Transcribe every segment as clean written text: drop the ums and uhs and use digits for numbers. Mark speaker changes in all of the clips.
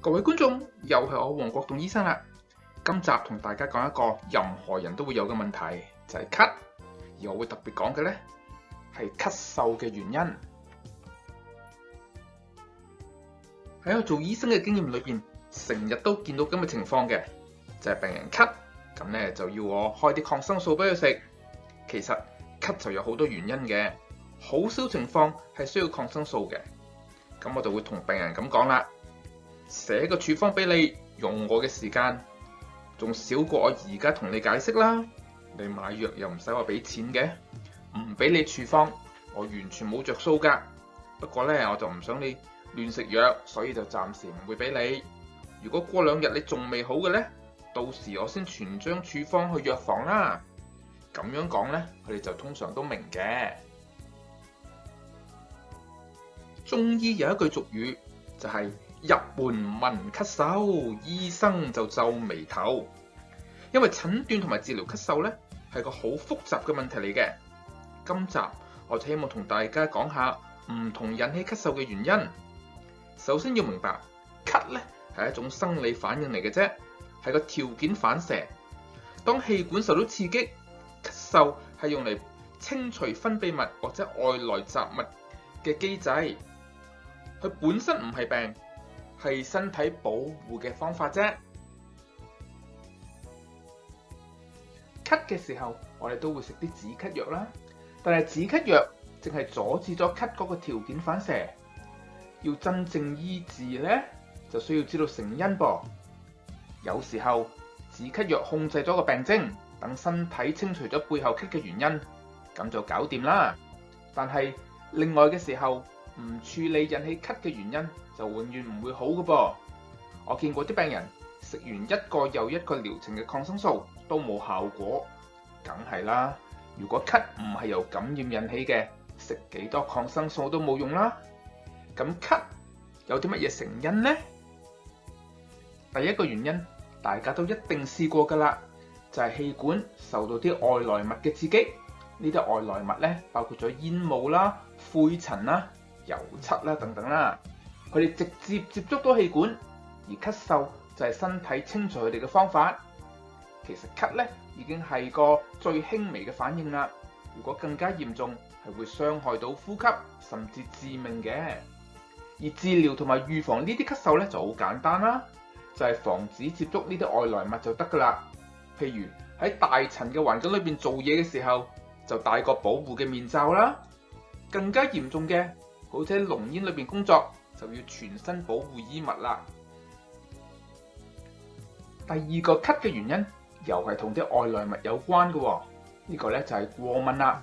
Speaker 1: 各位觀眾，又係我黃國棟醫生啦。今集同大家講一個任何人都會有嘅問題，就係咳。而我會特別講嘅呢係咳嗽嘅原因。喺我做醫生嘅經驗裏邊，成日都見到咁嘅情況嘅，就係病人咳，咁呢就要我開啲抗生素俾佢食。其實咳就有好多原因嘅，好少情況係需要抗生素嘅。咁我就會同病人咁講啦。寫個處方俾你，用我嘅時間仲少過我而家同你解釋啦。你買藥又唔使我俾錢嘅，唔俾你處方，我完全冇着數噶。不過呢，我就唔想你亂食藥，所以就暫時唔會俾你。如果過2日你仲未好嘅呢，到時我先傳張處方去藥房啦。咁樣講呢，佢哋就通常都明嘅。中醫有一句俗語就係入門聞咳嗽，醫生就皺眉頭。因為診斷同埋治療咳嗽咧係個好複雜嘅問題嚟嘅。今集我就希望同大家講下唔同引起咳嗽嘅原因。首先要明白，咳咧係一種生理反應嚟嘅啫，係個條件反射。當氣管受到刺激，咳嗽係用嚟清除分泌物或者外來雜物嘅機制。佢本身唔係病，係身體保護嘅方法啫。咳嘅時候，我哋都會食啲止咳藥啦。但係止咳藥淨係阻止咗咳嗰個條件反射，要真正醫治咧，就需要知道成因噃。有時候止咳藥控制咗個病徵，等身體清除咗背後咳嘅原因，咁就搞掂啦。但係另外嘅時候，唔處理引起咳嘅原因，就永遠唔會好嘅噃。我見過啲病人食完一個又一個療程嘅抗生素都冇效果，梗係啦。如果咳唔係由感染引起嘅，食幾多抗生素都冇用啦。咁咳有啲乜嘢成因呢？第一個原因大家都一定試過㗎啦，就係氣管受到啲外來物嘅刺激。呢啲外來物咧包括咗煙霧啦、灰塵啦、油漆啦等等啦，佢哋直接接觸到氣管，而咳嗽就係身體清除佢哋嘅方法。其實咳咧已經係個最輕微嘅反應啦，如果更加嚴重係會傷害到呼吸，甚至致命嘅。而治療同埋預防呢啲咳嗽咧就好簡單啦，就係防止接觸呢啲外來物就得㗎啦。譬如喺大塵嘅環境裏邊做嘢嘅時候，就戴個保護嘅面罩啦。更加嚴重嘅，好似喺濃煙裏邊工作，就要全身保護衣物啦。第二個咳嘅原因，又係同啲外來物有關嘅。呢個咧就係過敏啦。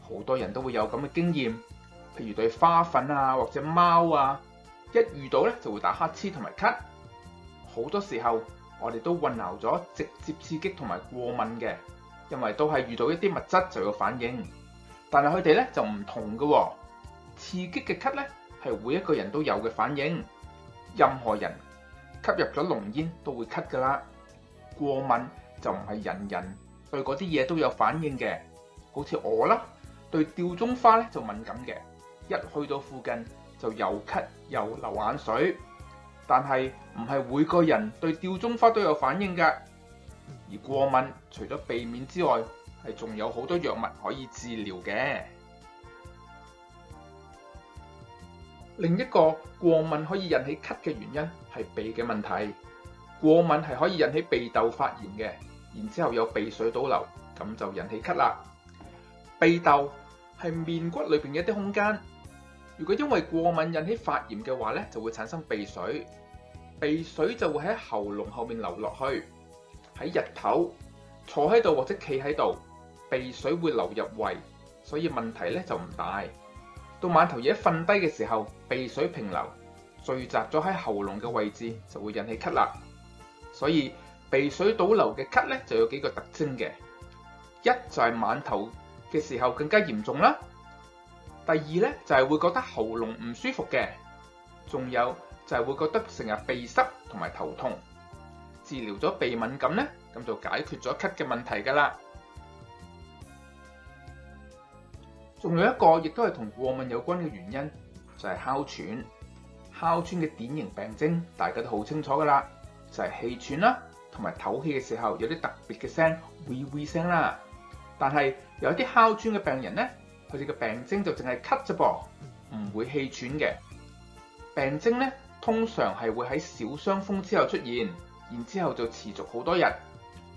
Speaker 1: 好多人都會有咁嘅經驗，譬如對花粉啊或者貓啊，一遇到咧就會打乞嗤同埋咳。好多時候我哋都混淆咗直接刺激同埋過敏嘅，因為都係遇到一啲物質就有反應。但係佢哋咧就唔同嘅。刺激嘅咳咧係每一個人都有嘅反應，任何人吸入咗濃煙都會咳㗎啦。過敏就唔係人人對嗰啲嘢都有反應嘅，好似我啦，對吊鐘花咧就敏感嘅，一去到附近就又咳又流眼水。但係唔係每個人對吊鐘花都有反應㗎。而過敏除咗避免之外，係仲有好多藥物可以治療嘅。另一個過敏可以引起咳嘅原因係鼻嘅問題。過敏係可以引起鼻竇發炎嘅，然之後有鼻水倒流，咁就引起咳啦。鼻竇係面骨裏邊嘅一啲空間，如果因為過敏引起發炎嘅話咧，就會產生鼻水。鼻水就會喺喉嚨後面流落去，喺日頭坐喺度或者企喺度，鼻水會流入胃，所以問題咧就唔大。到晚頭夜瞓低嘅時候，鼻水平流，聚集咗喺喉嚨嘅位置，就會引起咳啦。所以鼻水倒流嘅咳咧就有幾個特徵嘅，一就係晚頭嘅時候更加嚴重啦。第二咧就係會覺得喉嚨唔舒服嘅，仲有就係會覺得成日鼻塞同埋頭痛。治療咗鼻敏感咧，咁就解決咗咳嘅問題㗎啦。仲有一個亦都係同過敏有關嘅原因，就係哮喘。哮喘嘅典型病徵大家都好清楚㗎啦，就係氣喘啦，同埋唞氣嘅時候有啲特別嘅聲，會聲啦。但係有啲哮喘嘅病人咧，佢哋嘅病徵就淨係咳啫噃，唔會氣喘嘅。病徵咧通常係會喺小傷風之後出現，然之後就持續好多日。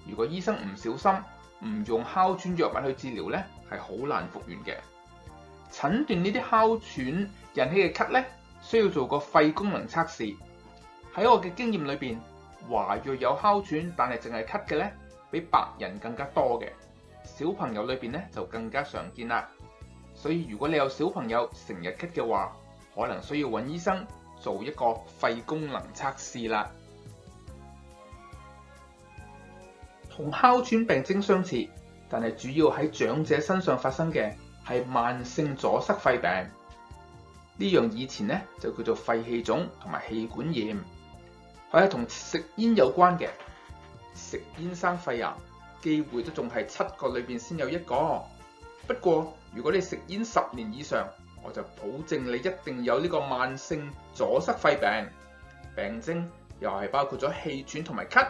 Speaker 1: 如果醫生唔小心，唔用哮喘藥物去治療咧，係好難復原嘅。診斷呢啲哮喘引起嘅咳咧，需要做個肺功能測試。喺我嘅經驗裏邊，華裔有哮喘但係淨係咳嘅咧，比白人更加多嘅。小朋友裏邊咧就更加常見啦。所以如果你有小朋友成日咳嘅話，可能需要揾醫生做一個肺功能測試啦。同哮喘病徵相似，但係主要喺長者身上發生嘅係慢性阻塞肺病。呢樣以前咧就叫做肺氣腫同埋氣管炎，佢係同食煙有關嘅。食煙生肺癌，機會都仲係7個裏邊先有1個。不過如果你食煙10年以上，我就保證你一定有呢個慢性阻塞肺病。病徵又係包括咗氣喘同埋咳，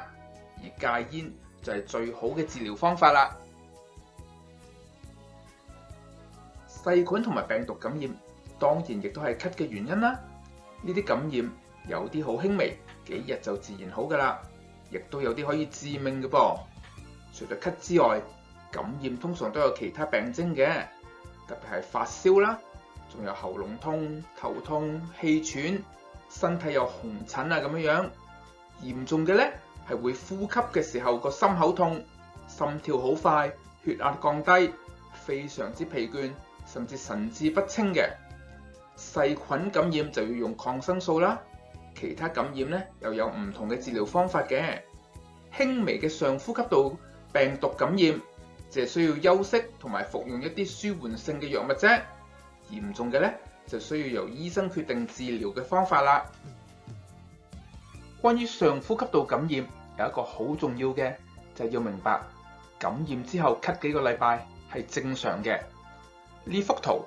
Speaker 1: 而戒煙就係最好嘅治療方法啦。細菌同埋病毒感染當然亦都係咳嘅原因啦。呢啲感染有啲好輕微，幾日就自然好㗎啦，亦都有啲可以致命嘅噃。除咗咳之外，感染通常都有其他病徵嘅，特別係發燒啦，仲有喉嚨痛、頭痛、氣喘、身體有紅疹啊咁樣。嚴重嘅咧係會呼吸嘅時候個心口痛、心跳好快、血壓降低、非常之疲倦，甚至神志不清嘅。細菌感染就要用抗生素啦，其他感染咧又有唔同嘅治療方法嘅。輕微嘅上呼吸道病毒感染，淨係需要休息同埋服用一啲舒緩性嘅藥物啫。嚴重嘅咧就需要由醫生決定治療嘅方法啦。關於上呼吸道感染有一個好重要嘅，就係要明白感染之後咳幾個禮拜係正常嘅。呢幅圖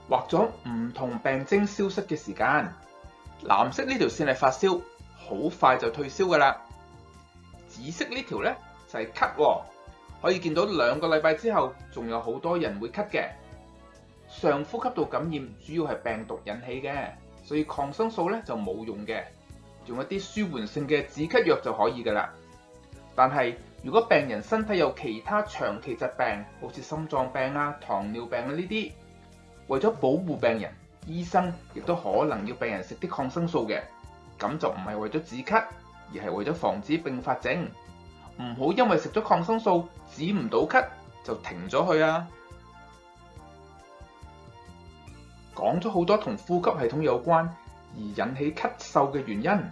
Speaker 1: 畫咗唔同病徵消失嘅時間，藍色呢條線係發燒，好快就退燒㗎啦。紫色呢條咧就係咳喎，可以見到2個禮拜之後仲有好多人會咳嘅。上呼吸道感染主要係病毒引起嘅，所以抗生素咧就冇用嘅，用一啲舒緩性嘅止咳藥就可以㗎啦。但係如果病人身體有其他長期疾病，好似心臟病啊、糖尿病啊呢啲，為咗保護病人，醫生亦都可能要病人食啲抗生素嘅。咁就唔係為咗止咳，而係為咗防止併發症。唔好因為食咗抗生素止唔到咳就停咗佢啊！講咗好多同呼吸系統有關而引起咳嗽嘅原因，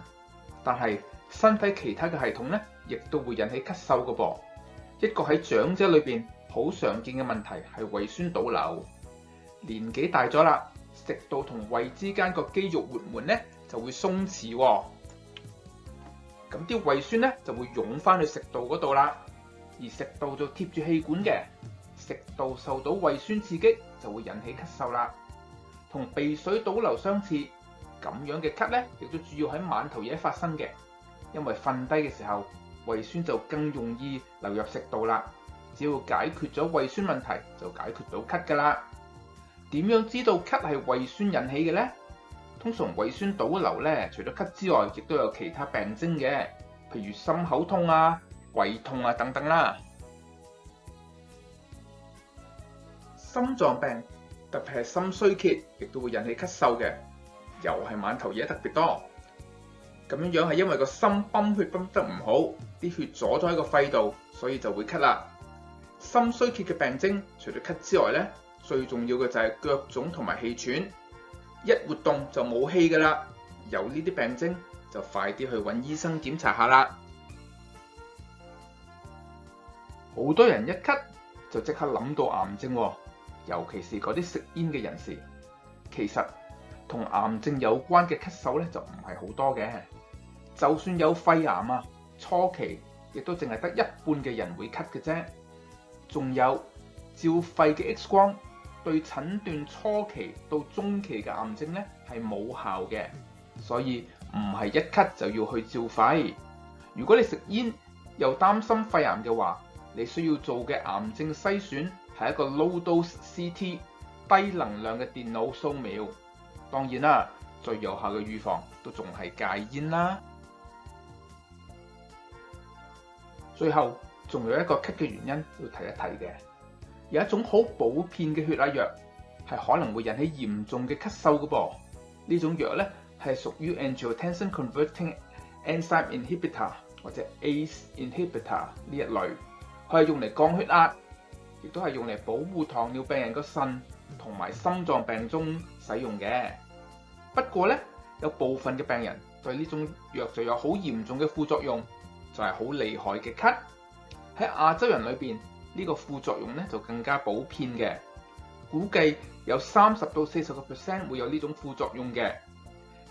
Speaker 1: 但係身體其他嘅系統咧，亦都會引起咳嗽嘅噃。一個喺長者裏邊好常見嘅問題係胃酸倒流。年紀大咗啦，食道同胃之間個肌肉活門咧就會鬆弛喎。咁啲胃酸咧就會湧翻去食道嗰度啦，而食道就貼住氣管嘅，食道受到胃酸刺激就會引起咳嗽啦。同鼻水倒流相似，咁樣嘅咳咧亦都主要喺晚頭夜發生嘅，因為瞓低嘅時候胃酸就更容易流入食道啦。只要解決咗胃酸問題，就解決到咳㗎啦。點樣知道咳係胃酸引起嘅呢？通常胃酸倒流咧，除咗咳之外，亦都有其他病徵嘅，譬如心口痛啊、胃痛啊等等啦。心臟病特別係心衰竭，亦都會引起咳嗽嘅，又係晚頭夜特別多。咁樣係因為個心泵血泵得唔好，啲血阻咗喺個肺度，所以就會咳啦。心衰竭嘅病徵除咗咳之外咧，最重要嘅就係腳腫同埋氣喘，一活動就冇氣㗎啦。有呢啲病徵就快啲去揾醫生檢查下啦。好多人一咳就即刻諗到癌症喎，尤其是嗰啲食煙嘅人士。其實同癌症有關嘅咳嗽咧就唔係好多嘅，就算有肺癌啊，初期亦都淨係得一半嘅人會咳嘅啫。仲有照肺嘅 X 光，對診斷初期到中期嘅癌症咧係冇效嘅。所以唔係一咳就要去照肺。如果你食煙又擔心肺癌嘅話，你需要做嘅癌症篩選係一個 low dose CT 低能量嘅電腦掃描。當然啦，最有效嘅預防都仲係戒煙啦。最後仲有一個咳嘅原因要提一提嘅，有一種好普遍嘅血壓藥係可能會引起嚴重嘅咳嗽嘅噃。呢種藥咧係屬於 angiotensin converting enzyme inhibitor 或者 ACE inhibitor 呢一類，佢係用嚟降血壓，亦都係用嚟保護糖尿病人個腎同埋心臟病中使用嘅。不過咧，有部分嘅病人對呢種藥就有好嚴重嘅副作用，就係好厲害嘅咳。喺亞洲人裏邊，呢個副作用咧就更加普遍嘅，估計有30到40% 會有呢種副作用嘅。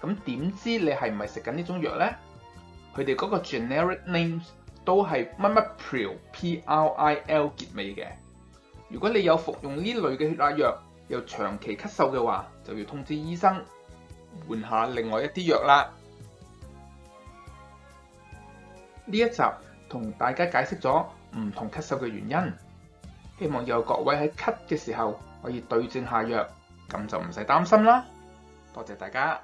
Speaker 1: 咁點知你係唔係食緊呢種藥呢？佢哋嗰個 generic names 都係乜乜 pril PRIL 結尾嘅。如果你有服用呢類嘅血壓藥，又長期咳嗽嘅話，就要通知醫生換下另外一啲藥啦。呢一集同大家解釋咗唔同咳嗽嘅原因，希望有各位喺咳嘅時候可以對症下藥，咁就唔使擔心啦。多謝大家。